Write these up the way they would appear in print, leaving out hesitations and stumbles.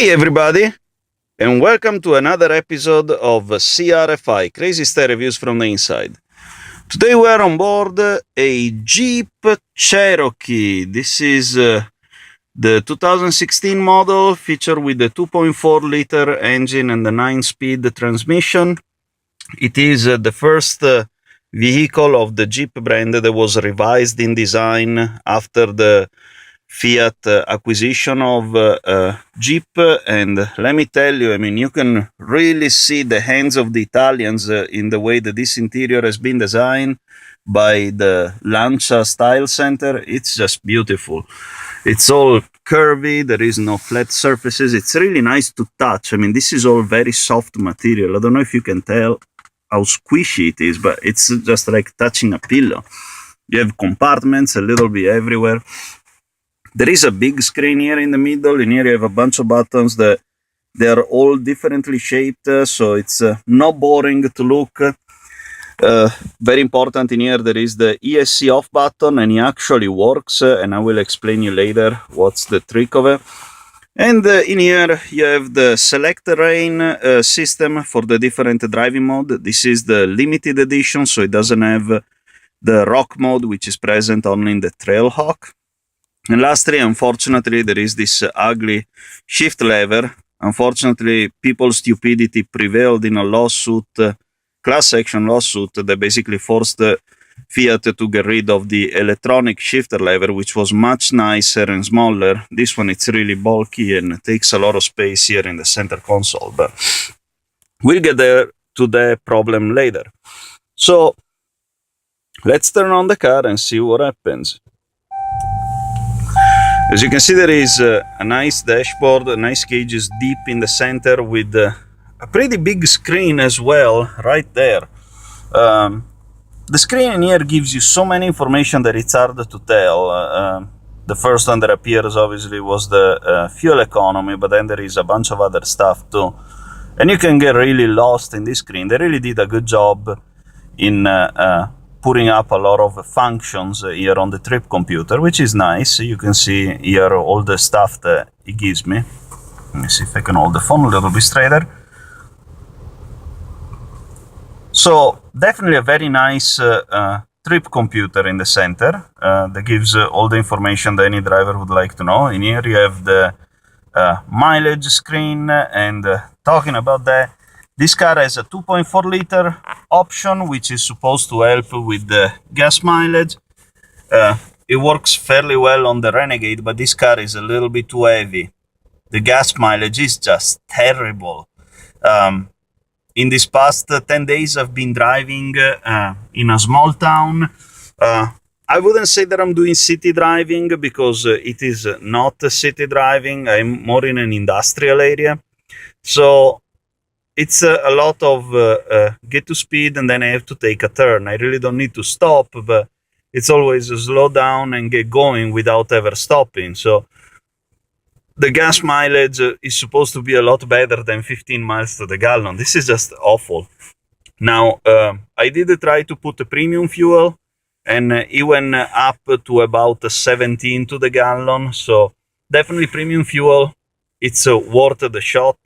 Hey everybody, and welcome to another episode of CRFI, Crazy Style Reviews from the Inside. Today we are on board a Jeep Cherokee. This is the 2016 model, featured with the 2.4 liter engine and the 9-speed transmission. It is the first vehicle of the Jeep brand that was revised in design after the Fiat acquisition of Jeep, and let me tell you, I mean, you can really see the hands of the Italians in the way that this interior has been designed by the Lancia Style Center. It's just beautiful. It's all curvy, there is no flat surfaces. It's really nice to touch. I mean, this is all very soft material. I don't know if you can tell how squishy it is, but it's just like touching a pillow. You have compartments a little bit everywhere. There is a big screen here in the middle, and here you have a bunch of buttons that they are all differently shaped, so it's not boring to look. Very important in here, there is the ESC off button, and it actually works, and I will explain you later what's the trick of it. And in here you have the select terrain system for the different driving mode. This is the limited edition, so it doesn't have the rock mode, which is present only in the Trailhawk. And lastly, unfortunately, there is this ugly shift lever. Unfortunately, people's stupidity prevailed in a lawsuit, class action lawsuit, that basically forced Fiat to get rid of the electronic shifter lever, which was much nicer and smaller. This one, it's really bulky and takes a lot of space here in the center console, but we'll get there to the problem later. So let's turn on the car and see what happens. As you can see, there is a nice dashboard, nice gauges deep in the center with a pretty big screen as well, right there. The screen in here gives you so many information that it's hard to tell. The first one that appears obviously was the fuel economy, but then there is a bunch of other stuff too. And you can get really lost in this screen. They really did a good job in putting up a lot of functions here on the trip computer, which is nice. You can see here all the stuff that it gives me. Let me see if I can hold the phone a little bit straighter. So definitely a very nice trip computer in the center that gives all the information that any driver would like to know. In here you have the mileage screen, and talking about that, this car has a 2.4 liter option, which is supposed to help with the gas mileage. It works fairly well on the Renegade, but this car is a little bit too heavy. The gas mileage is just terrible. In these past 10 days, I've been driving in a small town. I wouldn't say that I'm doing city driving, because it is not city driving. I'm more in an industrial area. So it's a lot of get to speed and then I have to take a turn. I really don't need to stop, but it's always a slow down and get going without ever stopping. So the gas mileage is supposed to be a lot better than 15 miles to the gallon. This is just awful. Now, I did try to put a premium fuel, and it went up to about 17 to the gallon. So definitely premium fuel, it's worth the shot.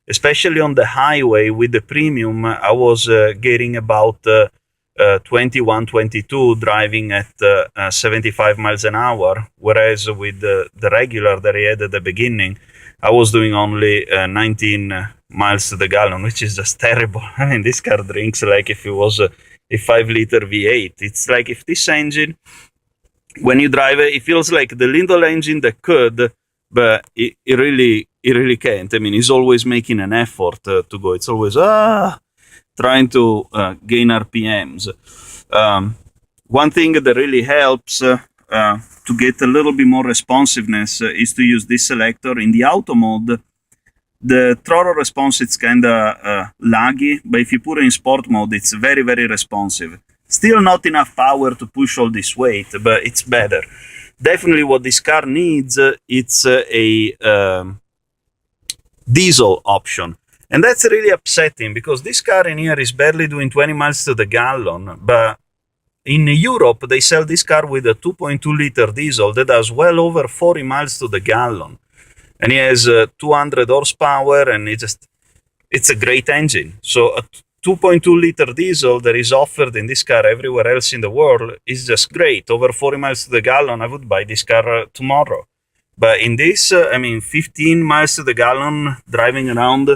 Especially on the highway with the premium, I was getting about 21, 22 driving at 75 miles an hour, whereas with the regular that I had at the beginning, I was doing only 19 miles to the gallon, which is just terrible. I mean, this car drinks like if it was a 5-liter V8. It's like if this engine, when you drive it, it feels like the little engine that could, but it really can't. I mean, it's always making an effort to go. It's always trying to gain RPMs. One thing that really helps to get a little bit more responsiveness is to use this selector. In the auto mode, the throttle response is kind of laggy, but if you put it in sport mode, it's very, very responsive. Still not enough power to push all this weight, but it's better. Definitely what this car needs, it's a diesel option. And that's really upsetting, because this car in here is barely doing 20 miles to the gallon. But in Europe, they sell this car with a 2.2 liter diesel that does well over 40 miles to the gallon. and he has 200 horsepower, and it's a great engine. So a 2.2 liter diesel that is offered in this car everywhere else in the world is just great. Over 40 miles to the gallon, I would buy this car tomorrow. But in this, 15 miles to the gallon driving around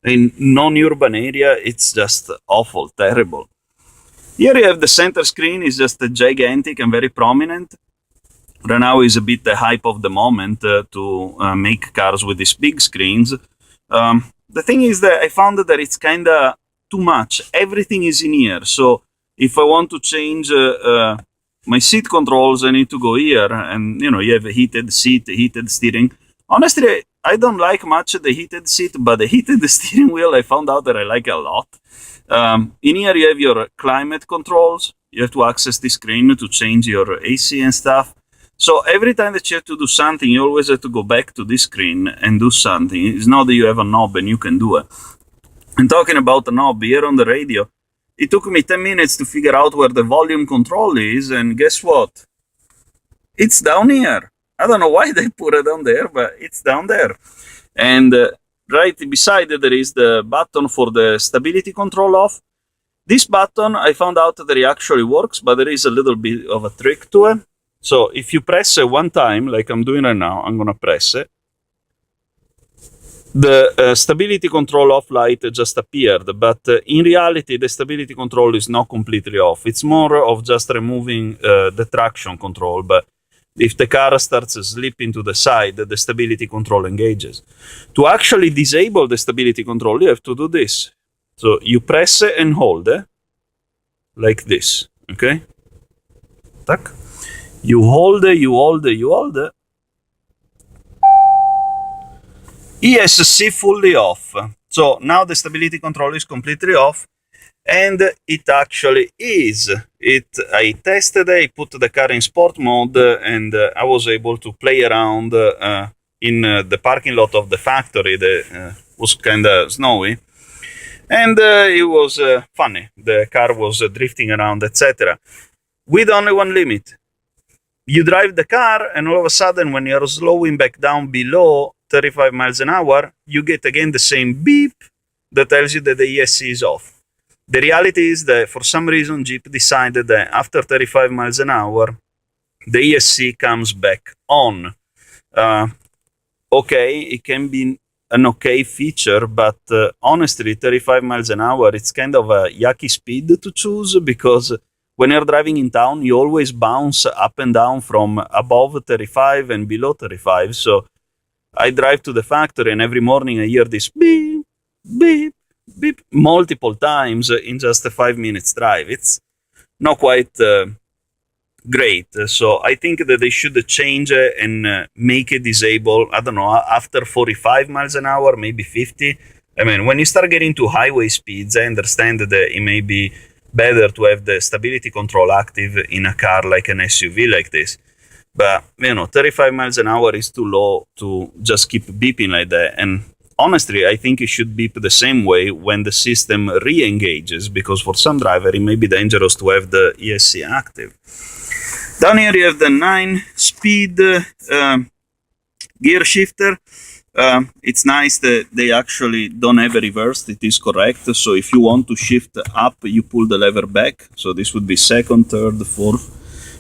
in non-urban area, it's just awful, terrible. Here you have the center screen is just gigantic and very prominent. Renault is a bit the hype of the moment to make cars with these big screens. The thing is that I found that it's kind of too much. Everything is in here. So if I want to change my seat controls, I need to go here. And, you have a heated seat, heated steering. Honestly, I don't like much the heated seat, but the heated steering wheel, I found out that I like a lot. In here, you have your climate controls. You have to access the screen to change your AC and stuff. So every time that you have to do something, you always have to go back to this screen and do something. It's not that you have a knob and you can do it. And talking about the knob, here on the radio, it took me 10 minutes to figure out where the volume control is, and guess what? It's down here. I don't know why they put it down there, but it's down there. And right beside it, there is the button for the stability control off. This button, I found out that it actually works, but there is a little bit of a trick to it. So if you press it one time, like I'm doing right now, I'm going to press it. The stability control off light just appeared, but in reality, the stability control is not completely off. It's more of just removing the traction control, but if the car starts slipping to the side, the stability control engages. To actually disable the stability control, you have to do this. So you press it and hold it, like this, okay? Tac. You hold it, you hold it, you hold it. ESC fully off. So now the stability control is completely off, and it actually is. I tested it, I put the car in sport mode, and I was able to play around in the parking lot of the factory that was kind of snowy. And it was funny. The car was drifting around, etc. With only one limit. You drive the car, and all of a sudden, when you're slowing back down below 35 miles an hour, you get again the same beep that tells you that the ESC is off. The reality is that for some reason, Jeep decided that after 35 miles an hour, the ESC comes back on. Okay, it can be an okay feature, but honestly, 35 miles an hour, it's kind of a yucky speed to choose, because when you're driving in town, you always bounce up and down from above 35 and below 35. So I drive to the factory, and every morning I hear this beep, beep, beep multiple times in just a 5 minutes drive. It's not quite great. So I think that they should change it and make it disable, I don't know, after 45 miles an hour, maybe 50. I mean, when you start getting to highway speeds, I understand that it may be better to have the stability control active in a car like an SUV like this. But, 35 miles an hour is too low to just keep beeping like that. And honestly, I think it should beep the same way when the system re-engages, because for some driver, it may be dangerous to have the ESC active. Down here, you have the 9-speed gear shifter. It's nice that they actually don't have a reverse. It is correct. So if you want to shift up, you pull the lever back. So this would be second, third, fourth,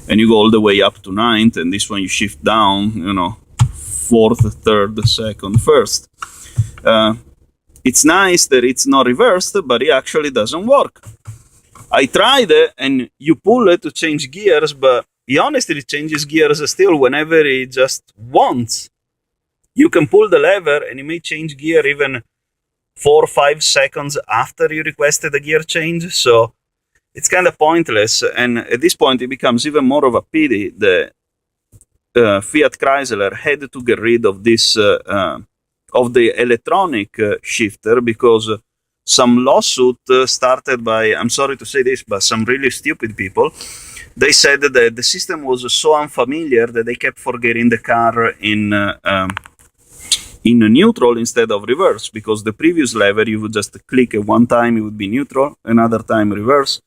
and you go all the way up to ninth. And this one you shift down, fourth, third, second, first. It's nice that it's not reversed, but it actually doesn't work. I tried it, and you pull it to change gears, but it honestly changes gears still whenever it just wants. You can pull the lever, and it may change gear even 4 or 5 seconds after you requested a gear change. So it's kind of pointless. And at this point, it becomes even more of a pity that Fiat Chrysler had to get rid of this of the electronic shifter, because some lawsuit started by, I'm sorry to say this, but some really stupid people. They said that the system was so unfamiliar that they kept forgetting the car in neutral instead of reverse, because the previous lever, you would just click it one time, it would be neutral, another time reverse,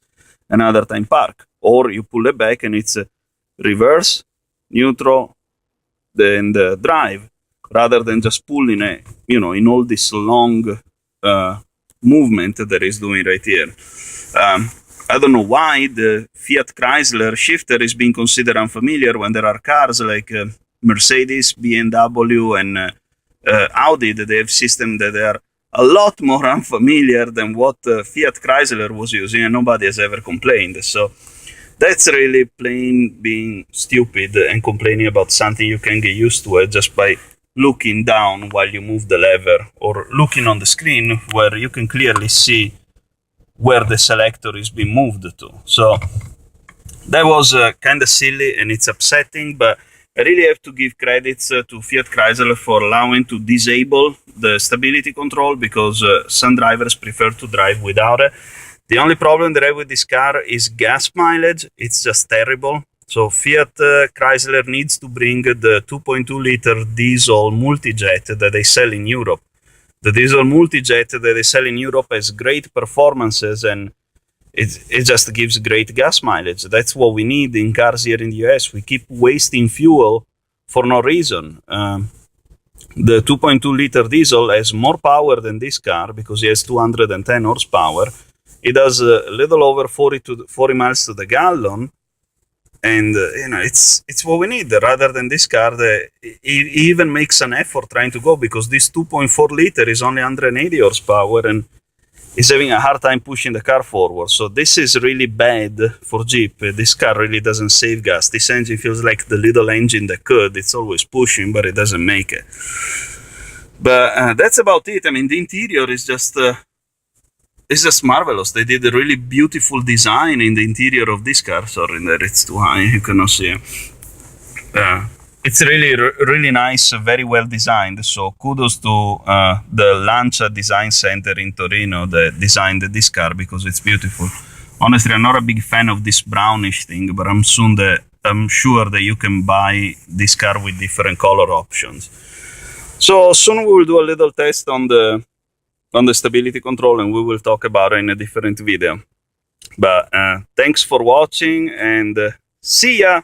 another time park. Or you pull it back and it's reverse, neutral, then the drive. rather than just pulling a, in all this long movement that is doing right here. I don't know why the Fiat Chrysler shifter is being considered unfamiliar when there are cars like Mercedes, BMW, and Audi that they have systems that are a lot more unfamiliar than what Fiat Chrysler was using, and nobody has ever complained. So that's really plain being stupid and complaining about something you can get used to just by looking down while you move the lever, or looking on the screen where you can clearly see where the selector is being moved to. So that was kind of silly and it's upsetting, but I really have to give credits to Fiat Chrysler for allowing to disable the stability control, because some drivers prefer to drive without it. The only problem that I have with this car is gas mileage. It's just terrible. So Fiat Chrysler needs to bring the 2.2 liter diesel multijet that they sell in Europe. The diesel multijet that they sell in Europe has great performances, and it just gives great gas mileage. That's what we need in cars here in the US. We keep wasting fuel for no reason. The 2.2 liter diesel has more power than this car because it has 210 horsepower. It does a little over 40 miles to the gallon. And it's what we need, rather than this car that even makes an effort trying to go, because this 2.4 liter is only 180 horsepower and is having a hard time pushing the car forward. So this is really bad for Jeep. This car really doesn't save gas. This engine feels like the little engine that could. It's always pushing, but it doesn't make it. But that's about it. I mean, the interior is just it's just marvelous. They did a really beautiful design in the interior of this car. Sorry that it's too high, you cannot see it. It's really nice, very well designed. So kudos to the Lancia Design Center in Torino that designed this car, because it's beautiful. Honestly, I'm not a big fan of this brownish thing, but I'm sure that you can buy this car with different color options. So soon we will do a little test on the stability control, and we will talk about it in a different video. But thanks for watching, and see ya!